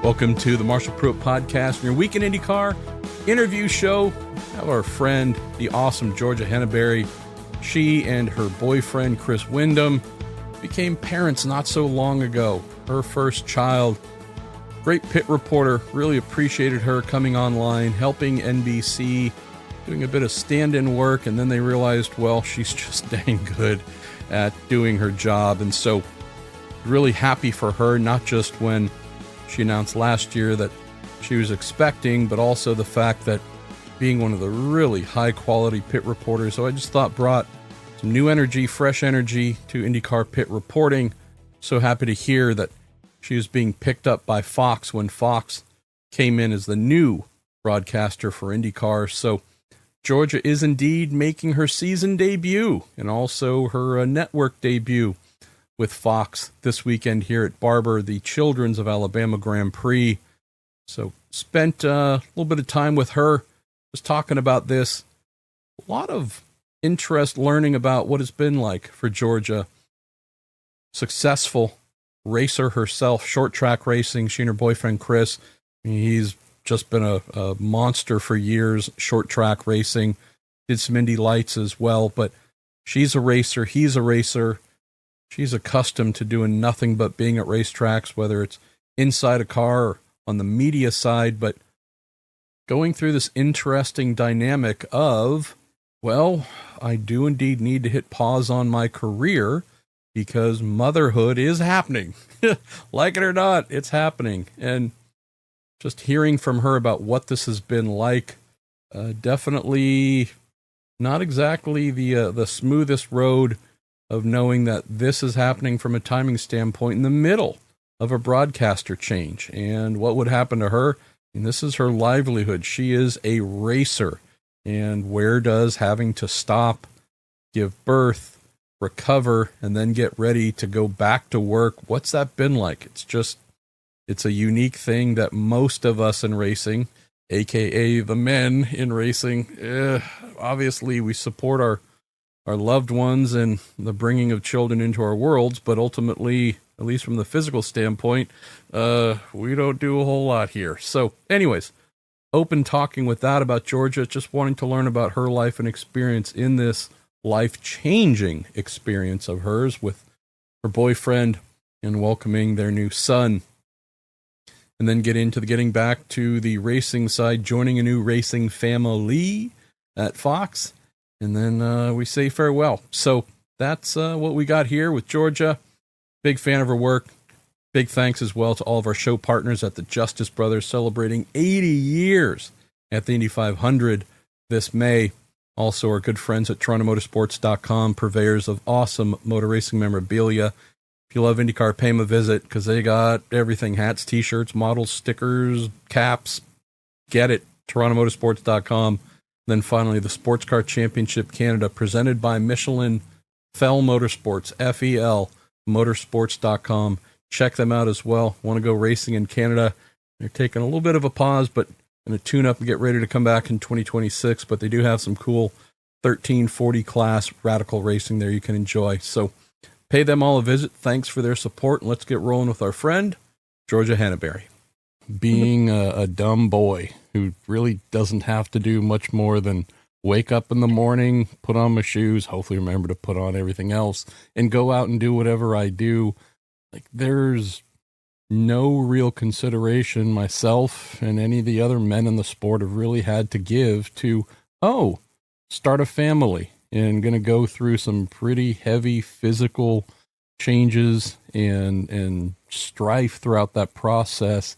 Welcome to the Marshall Pruitt Podcast, your week in IndyCar interview show. We have our friend, the awesome Georgia Henneberry. She and her boyfriend, Chris Wyndham, became parents not so long ago. Her first child. Great pit reporter. Really appreciated her coming online, helping NBC, doing a bit of stand-in work, and then they realized, well, she's just dang good at doing her job. And so really happy for her, not just when she announced last year that she was expecting, but also the fact that being one of the really high-quality pit reporters, so I just thought brought some new energy, fresh energy to IndyCar pit reporting. So happy to hear that she was being picked up by Fox when Fox came in as the new broadcaster for IndyCar. So Georgia is indeed making her season debut and also her network debut with Fox this weekend here at Barber, the Children's of Alabama Grand Prix. So spent a little bit of time with her, was talking about this. A lot of interest learning about what it's been like for Georgia. Successful racer herself, short track racing. She and her boyfriend Chris, he's just been a monster for years, short track racing. Did some Indy Lights as well, but she's a racer, he's a racer. She's accustomed to doing nothing but being at racetracks, whether it's inside a car or on the media side, but going through this interesting dynamic of, well, I do indeed need to hit pause on my career because motherhood is happening. Like it or not, it's happening. And just hearing from her about what this has been like, definitely not exactly the smoothest road of knowing that this is happening from a timing standpoint in the middle of a broadcaster change. And what would happen to her? And this is her livelihood. She is a racer. And where does having to stop, give birth, recover, and then get ready to go back to work, what's that been like? It's a unique thing that most of us in racing, aka the men in racing, obviously we support our loved ones and the bringing of children into our worlds, but ultimately, at least from the physical standpoint, we don't do a whole lot here. So anyways, open talking with that about Georgia, just wanting to learn about her life and experience in this life-changing experience of hers with her boyfriend and welcoming their new son. And then getting back to the racing side, joining a new racing family at Fox. And then we say farewell. So that's what we got here with Georgia. Big fan of her work. Big thanks as well to all of our show partners at the Justice Brothers, celebrating 80 years at the Indy 500 this May. Also our good friends at TorontoMotorsports.com, purveyors of awesome motor racing memorabilia. If you love IndyCar, pay them a visit because they got everything: hats, t-shirts, models, stickers, caps. Get it. TorontoMotorsports.com. Then finally, the Sports Car Championship Canada, presented by Michelin, Fel Motorsports, FEL, motorsports.com. Check them out as well. Want to go racing in Canada? They're taking a little bit of a pause, but going to tune up and get ready to come back in 2026. But they do have some cool 1340 class radical racing there you can enjoy. So pay them all a visit. Thanks for their support. And let's get rolling with our friend, Georgia Henneberry. Being a dumb boy who really doesn't have to do much more than wake up in the morning, put on my shoes, hopefully remember to put on everything else, and go out and do whatever I do. Like, there's no real consideration myself and any of the other men in the sport have really had to give to, start a family and going to go through some pretty heavy physical changes and strife throughout that process.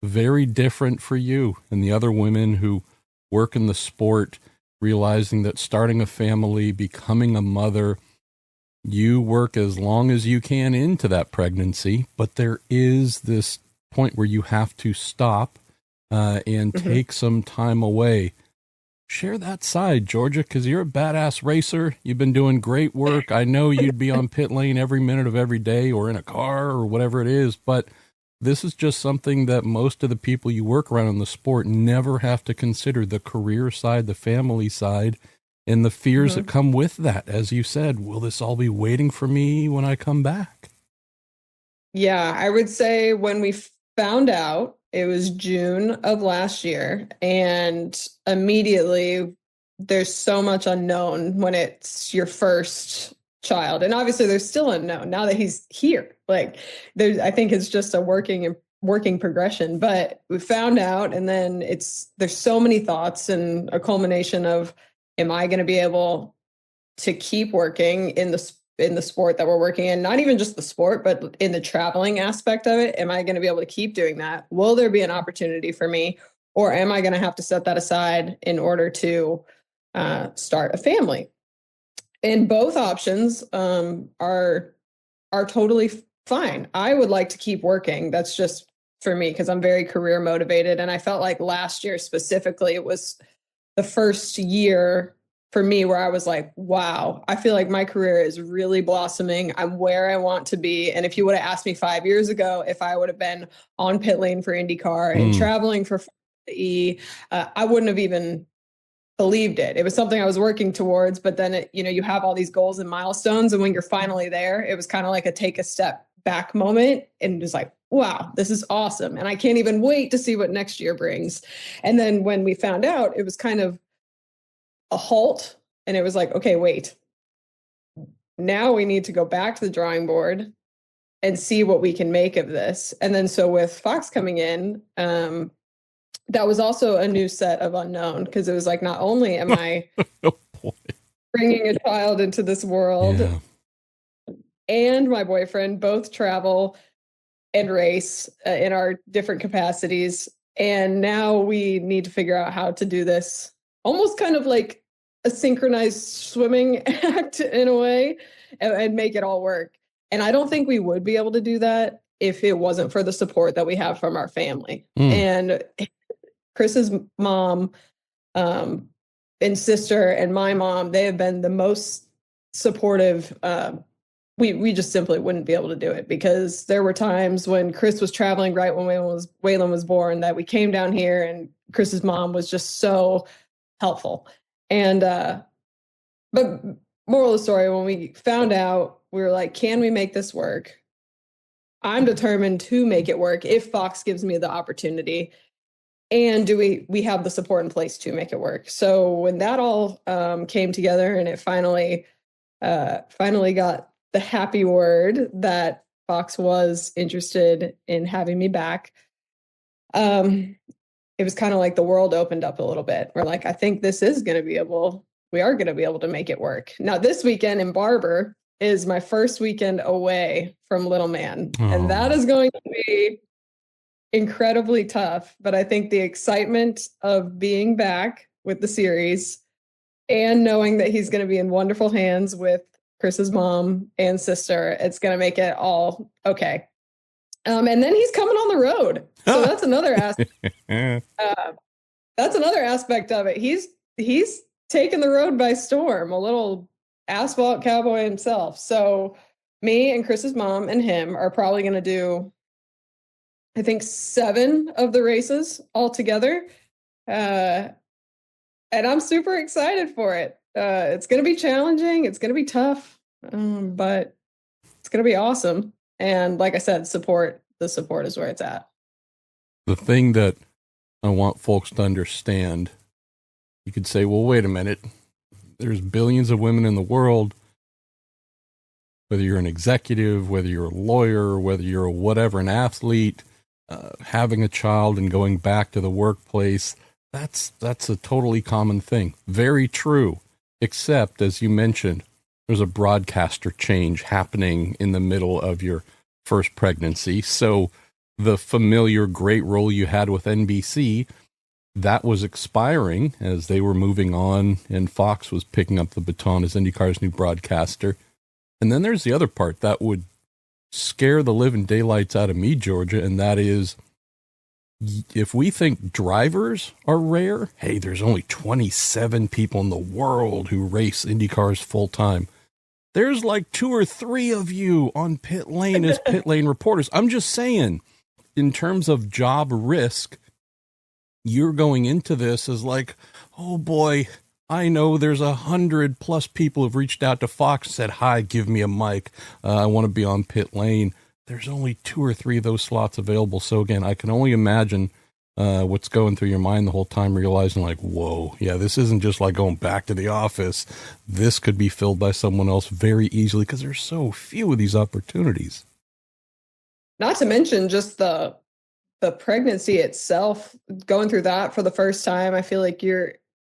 Very different for you and the other women who work in the sport, realizing that starting a family, becoming a mother, you work as long as you can into that pregnancy, but there is this point where you have to stop and take some time away. Share that side, Georgia, because you're a badass racer. You've been doing great work. I know you'd be on pit lane every minute of every day or in a car or whatever it is, but this is just something that most of the people you work around in the sport never have to consider: the career side, the family side, and the fears that come with that. As you said, will this all be waiting for me when I come back? Yeah, I would say when we found out It was June of last year, and immediately there's so much unknown when it's your first child. And obviously there's still unknown now that he's here. Like I think it's just a working progression, but we found out, and then there's so many thoughts and a culmination of, am I going to be able to keep working in the sport that we're working in, not even just the sport, but in the traveling aspect of it? Am I going to be able to keep doing that? Will there be an opportunity for me, or am I going to have to set that aside in order to start a family? And both options are totally fine. I would like to keep working. That's just for me because I'm very career motivated, and I felt like last year specifically, it was the first year for me where I was like, wow, I feel like my career is really blossoming. I'm where I want to be. And if you would have asked me 5 years ago if I would have been on pit lane for IndyCar and traveling for E, I wouldn't have even believed it. It was something I was working towards, but then you have all these goals and milestones, and when you're finally there, it was kind of like a take a step back moment, and just like, wow, this is awesome, and I can't even wait to see what next year brings. And then when we found out, it was kind of a halt, and it was like, okay, wait, now we need to go back to the drawing board and see what we can make of this. And then so with Fox coming in, that was also a new set of unknown, because it was like, not only am I bringing a child into this world, and my boyfriend both travel and race in our different capacities, and now we need to figure out how to do this almost kind of like a synchronized swimming act in a way, and make it all work. And I don't think we would be able to do that if it wasn't for the support that we have from our family. And Chris's mom and sister and my mom, they have been the most supportive. We just simply wouldn't be able to do it, because there were times when Chris was traveling right when Waylon was born, that we came down here and Chris's mom was just so helpful. And but moral of the story, when we found out, we were like, can we make this work? I'm determined to make it work if Fox gives me the opportunity. And do we have the support in place to make it work? So when that all came together, and it finally got the happy word that Fox was interested in having me back, it was kind of like the world opened up a little bit. We're like, I think we are going to be able to make it work. Now, this weekend in Barber is my first weekend away from little man. And that is going to be incredibly tough. But I think the excitement of being back with the series, and knowing that he's going to be in wonderful hands with Chris's mom and sister, it's going to make it all okay. And then he's coming on the road. So that's another aspect. That's another aspect of it. He's taken the road by storm, a little asphalt cowboy himself. So me and Chris's mom and him are probably going to do, I think, 7 of the races altogether. And I'm super excited for it. It's going to be challenging. It's going to be tough, but it's going to be awesome. And like I said, the support is where it's at. The thing that I want folks to understand, you could say, well, wait a minute. There's billions of women in the world. Whether you're an executive, whether you're a lawyer, whether you're a whatever, an athlete, having a child and going back to the workplace, that's a totally common thing. Very true. Except, as you mentioned, there's a broadcaster change happening in the middle of your first pregnancy. So the familiar great role you had with NBC, that was expiring as they were moving on, and Fox was picking up the baton as IndyCar's new broadcaster. And then there's the other part that would scare the living daylights out of me, Georgia, and that is, if we think drivers are rare, hey, there's only 27 people in the world who race IndyCars full time. There's like 2 or 3 of you on pit lane as pit lane reporters. I'm just saying, in terms of job risk, you're going into this as like, oh boy, I know there's 100+ people who've reached out to Fox and said, hi, give me a mic. I want to be on pit lane. there's only 2 or 3 of those slots available. So again, I can only imagine what's going through your mind the whole time, realizing like, whoa, yeah, this isn't just like going back to the office. This could be filled by someone else very easily because there's so few of these opportunities. Not to mention just the pregnancy itself, going through that for the first time. I feel like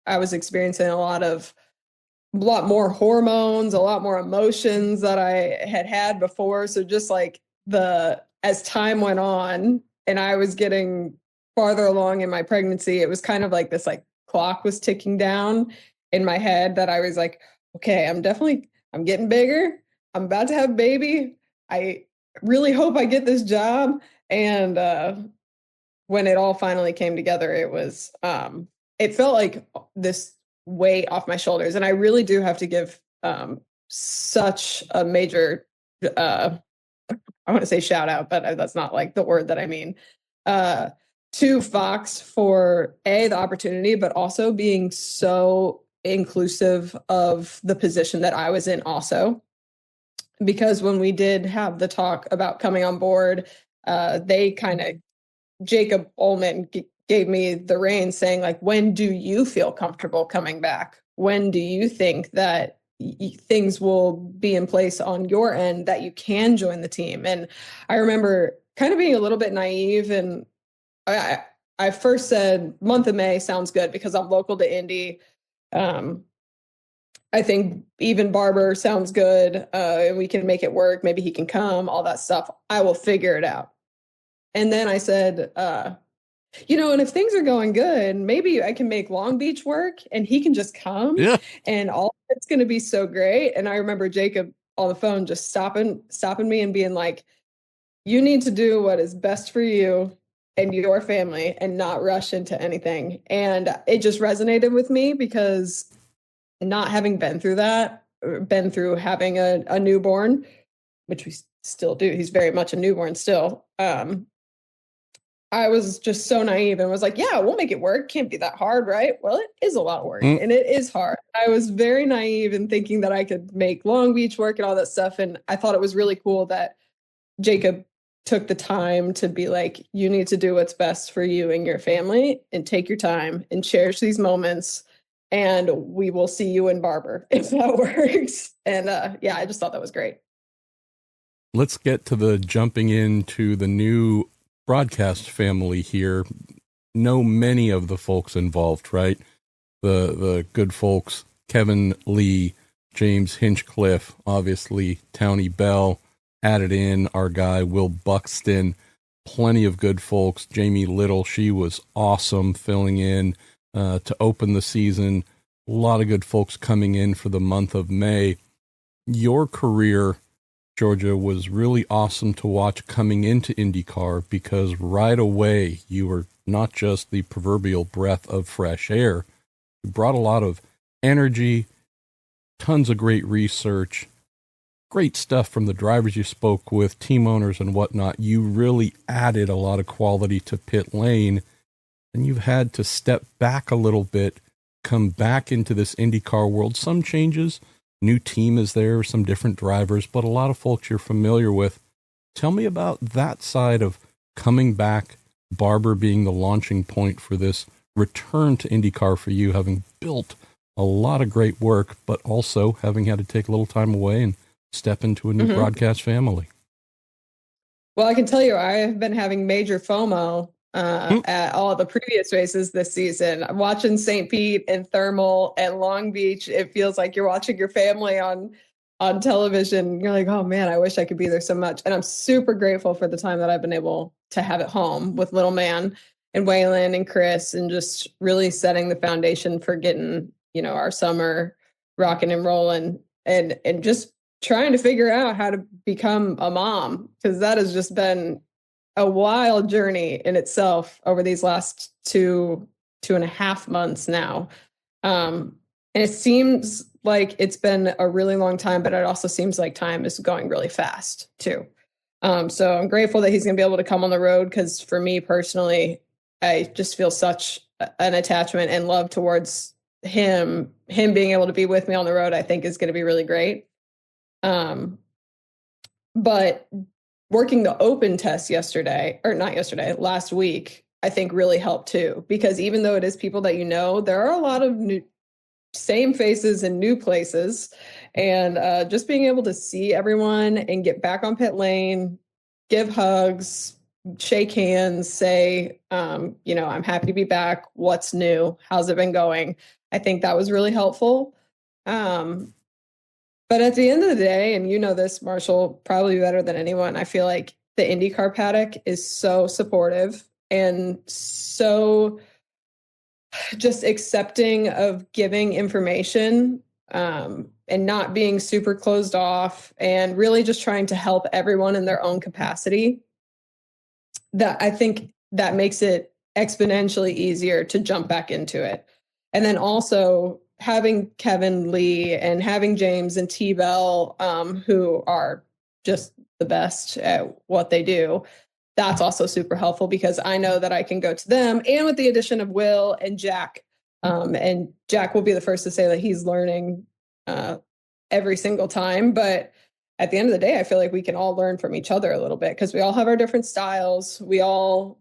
I was experiencing a lot more hormones, a lot more emotions that I had had before. So just like as time went on and I was getting farther along in my pregnancy, it was kind of like this like clock was ticking down in my head that I was like, okay, I'm getting bigger. I'm about to have a baby. I really hope I get this job. And when it all finally came together, it felt like this weight off my shoulders. And I really do have to give such a major, I want to say shout out, but that's not like the word that I mean, to Fox for the opportunity, but also being so inclusive of the position that I was in also. Because when we did have the talk about coming on board, they kind of Jacob Ullman gave me the reins saying, like, when do you feel comfortable coming back? When do you think that things will be in place on your end that you can join the team? And I remember kind of being a little bit naive. And I first said, month of May sounds good because I'm local to Indy. I think even Barber sounds good. And we can make it work. Maybe he can come, all that stuff. I will figure it out. And then I said, and if things are going good, maybe I can make Long Beach work and he can just come Yeah. and all it's going to be so great. And I remember Jacob on the phone just stopping me and being like, you need to do what is best for you and your family and not rush into anything. And it just resonated with me because not having been through that, been through having a newborn, which we still do. He's very much a newborn still. I was just so naive and was like, yeah, we'll make it work. Can't be that hard, right? Well, it is a lot of work and it is hard. I was very naive in thinking that I could make Long Beach work and all that stuff. And I thought it was really cool that Jacob took the time to be like, you need to do what's best for you and your family and take your time and cherish these moments. And we will see you in Barber if that works. And yeah, I just thought that was great. Let's get to the jumping into the new broadcast family here. Know many of the folks involved, right? The good folks, Kevin Lee, James Hinchcliffe, obviously Townie Bell, added in our guy Will Buxton, plenty of good folks. Jamie Little, she was awesome filling in to open the season. A lot of good folks coming in for the month of May. Your career, Georgia, was really awesome to watch coming into IndyCar because right away you were not just the proverbial breath of fresh air. You brought a lot of energy, tons of great research, great stuff from the drivers you spoke with, team owners and whatnot. You really added a lot of quality to pit lane, and you've had to step back a little bit, come back into this IndyCar world. Some changes, new team is there, some different drivers, but a lot of folks you're familiar with. Tell me about that side of coming back, Barber being the launching point for this return to IndyCar for you, having built a lot of great work, but also having had to take a little time away and step into a new broadcast family. Well, I can tell you, I've been having major FOMO at all the previous races this season. I'm watching St. Pete and Thermal and Long Beach. It feels like you're watching your family on television. You're like, oh man, I wish I could be there so much. And I'm super grateful for the time that I've been able to have at home with little man and Waylon and Chris, and just really setting the foundation for getting, our summer rocking and rolling, and just trying to figure out how to become a mom, because that has just been a wild journey in itself over these last two and a half months now. And it seems like it's been a really long time, but it also seems like time is going really fast too. So I'm grateful that he's going to be able to come on the road, because for me personally, I just feel such an attachment and love towards him being able to be with me on the road, I think is going to be really great. But working the open test yesterday, or not yesterday, last week, I think really helped too. Because even though it is people that you know, there are a lot of new, same faces in new places. And just being able to see everyone and get back on pit lane, give hugs, shake hands, say, I'm happy to be back. What's new? How's it been going? I think that was really helpful. But at the end of the day, and you know this, Marshall, probably better than anyone, I feel like the IndyCar paddock is so supportive and so just accepting of giving information, and not being super closed off and really just trying to help everyone in their own capacity. That I think that makes it exponentially easier to jump back into it. And then also having Kevin Lee and having James and T-Bell, who are just the best at what they do, that's also super helpful because I know that I can go to them, and with the addition of Will and Jack, and Jack will be the first to say that he's learning every single time. But at the end of the day, I feel like we can all learn from each other a little bit because we all have our different styles. We all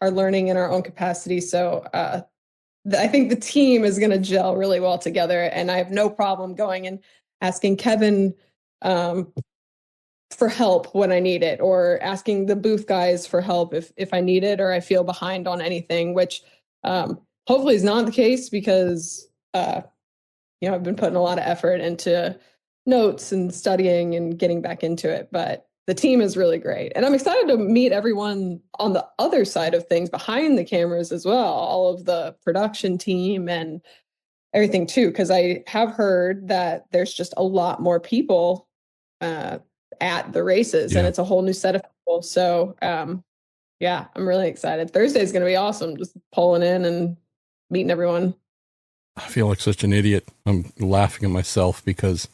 are learning in our own capacity. So I think the team is going to gel really well together. And I have no problem going and asking Kevin for help when I need it, or asking the booth guys for help if I need it or I feel behind on anything, which hopefully is not the case because I've been putting a lot of effort into notes and studying and getting back into it. But the team is really great. And I'm excited to meet everyone on the other side of things behind the cameras as well, all of the production team and everything too, because I have heard that there's just a lot more people at the races, and it's a whole new set of people. So I'm really excited. Thursday is going to be awesome. Just pulling in and meeting everyone. I feel like such an idiot. I'm laughing at myself because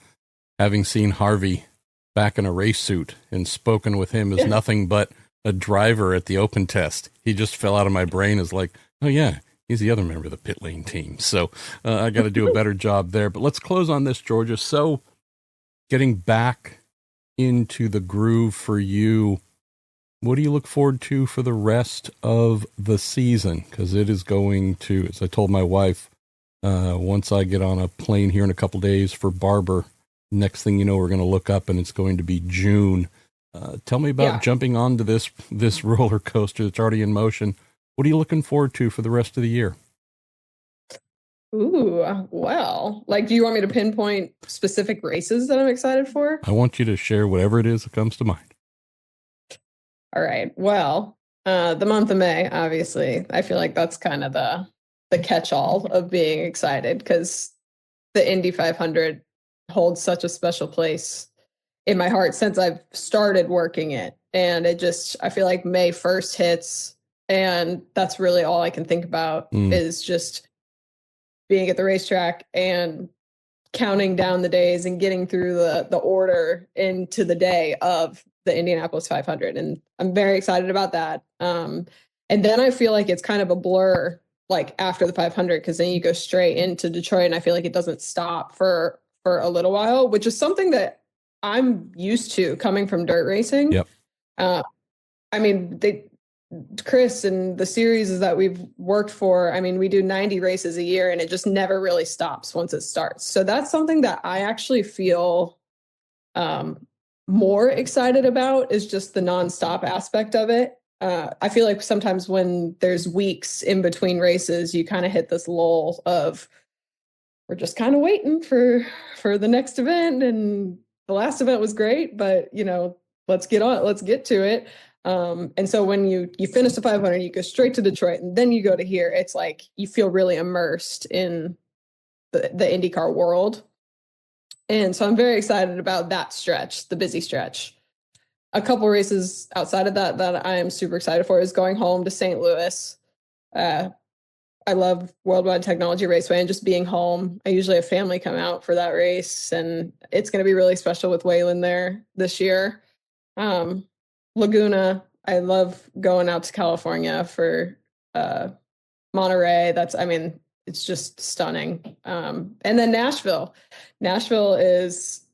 having seen Harvey back in a race suit and spoken with him as nothing but a driver at the open test, he just fell out of my brain as like, oh yeah, he's the other member of the pit lane team. So I got to do a better job there. But let's close on this, Georgia. So getting back into the groove for you, what do you look forward to for the rest of the season? Because it is going to, as I told my wife, once I get on a plane here in a couple days for Barber, next thing you know, we're going to look up and it's going to be June. Tell me about jumping onto this roller coaster that's already in motion. What are you looking forward to for the rest of the year? Ooh, well, like, do you want me to pinpoint specific races that I'm excited for? I want you to share whatever it is that comes to mind. All right. Well, the month of May, obviously, I feel like that's kind of the catch-all of being excited because the Indy 500 holds such a special place in my heart since I've started working it. And I feel like May 1st hits, and that's really all I can think about is just being at the racetrack and counting down the days and getting through the order into the day of the Indianapolis 500. And I'm very excited about that. And then I feel like it's kind of a blur, like after the 500, because then you go straight into Detroit, and I feel like it doesn't stop for a little while, which is something that I'm used to coming from dirt racing. Yep. I mean, Chris and the series that we've worked for, I mean, we do 90 races a year and it just never really stops once it starts. So that's something that I actually feel more excited about, is just the nonstop aspect of it. I feel like sometimes when there's weeks in between races, you kind of hit this lull of, we're just kind of waiting for the next event. And the last event was great, but let's get to it. And so when you finish the 500, you go straight to Detroit, and then you go to here. It's like you feel really immersed in the IndyCar world. And so I'm very excited about that stretch, the busy stretch. A couple races outside of that I am super excited for is going home to St. Louis. I love Worldwide Technology Raceway and just being home. I usually have family come out for that race, and it's going to be really special with Waylon there this year. Laguna, I love going out to California for Monterey. It's just stunning. And then Nashville. Nashville is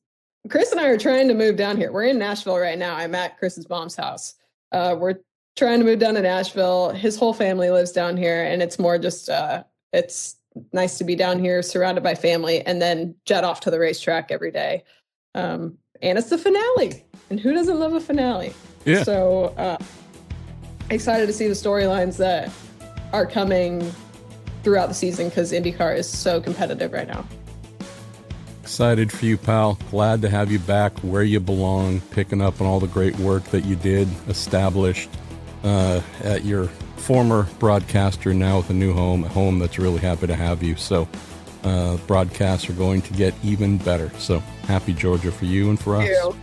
Chris and I are trying to move down here. We're in Nashville right now. I'm at Chris's mom's house. We're trying to move down to Nashville. His whole family lives down here, and it's more just it's nice to be down here surrounded by family and then jet off to the racetrack every day. And it's the finale. And who doesn't love a finale? Yeah. So excited to see the storylines that are coming throughout the season because IndyCar is so competitive right now. Excited for you, pal. Glad to have you back where you belong, picking up on all the great work that you did, established at your former broadcaster, now with a new home, a home that's really happy to have you. So broadcasts are going to get even better. So happy, Georgia, for you and for us.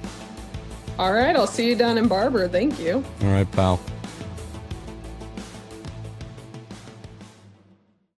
All right, I'll see you down in Barber. Thank you. All right, pal.